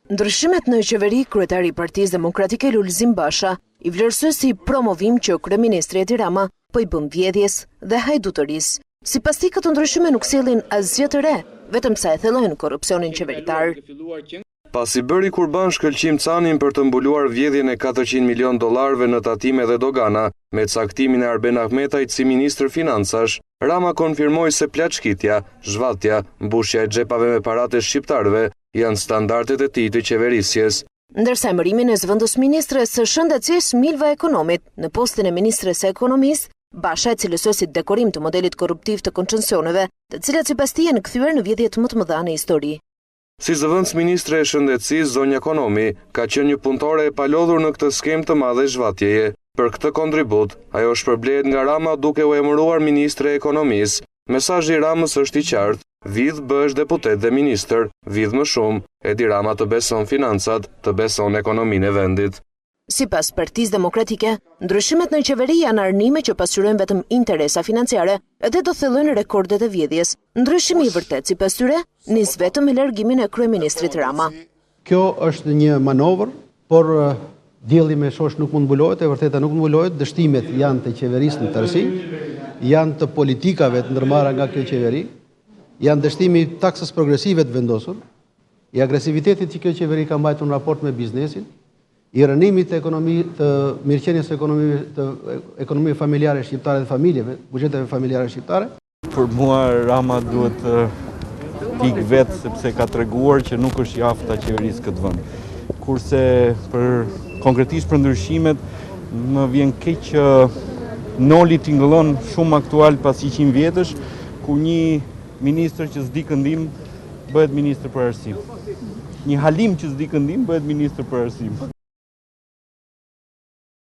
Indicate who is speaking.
Speaker 1: Ndryshimet në qeveri, kryetari i Partisë Demokratike Lulzim Basha i vlerësoi si promovim që kryeministri Edi Rama po i bën vjedhjes dhe hajdutërisë. Sipas tij, këto ndryshime nuk sjellin asgjë të re, vetëm sa e thellojnë korrupsionin qeveritar.
Speaker 2: Pasi bëri kurban shkëlqim Canin për të mbuluar vjedhjen e $400 milion në tatime dhe dogana, me caktimin e Arben Ahmetajt si ministër financash, Rama konfirmoi se plaçkitja, zhvatja, mbushja e xhepave me paratë e shqiptarëve janë standardet e tij të qeverisjes.
Speaker 1: Ndërsa emërimin e zëvendës ministres së shëndetësisë Milva Ekonomit në postin e ministres së ekonomisë, Basha e cilësoi si dekorim të modelit korruptiv të koncesioneve, të cilat sipas tij janë kthyer në vjedhjet më të mëdha në histori.
Speaker 2: Si zëvendës ministre e shëndetësisë, zonja Ekonomi ka qenë një punëtore e palodhur në këtë skemë të madhe zhvatjeje. Për këtë kontribut, ajo shpërblehet nga Rama duke u emëruar ministre e ekonomisë. Mesazhi i Ramës është i qartë: vidh bësh deputet dhe ministër, vidh më shumë, Edi Rama të beson financat, të beson ekonominë e vendit.
Speaker 1: Sipas Partisë Demokratike, ndryshimet në qeveri janë arnime që pasqyrojnë vetëm interesa financiare edhe do thellojnë rekordet e vjedhjes. Ndryshimi i vërtet sipas tyre nis vetëm me largimin e kryeministrit Rama.
Speaker 3: Kjo është një manovër, por dielli me shosh nuk mund mbulohet, e vërteta nuk mbulohet. Dështimet janë të qeverisë në tërësi, janë të politikave të ndërmarra nga kjo qeveri, janë dështimi i taksës progresive të vendosur, i agresivitetit që kjo qeveri ka mbajtur në raport me biznesin, i rënimit të mirëqenies së ekonomive familjare shqiptare dhe familjeve, bugjeteve familjare shqiptare.
Speaker 4: Për mua Rama duhet tik vetë sepse ka treguar që nuk është i afta qeverisë këtë vend. Kurse konkretisht për ndryshimet më vjen keq që Noli tingëllon shumë aktual pas 100 vjetësh, ku një ministër që s'di këndim bëhet ministër për arsim. Një Halim që s'di këndim bëhet ministër për arsim.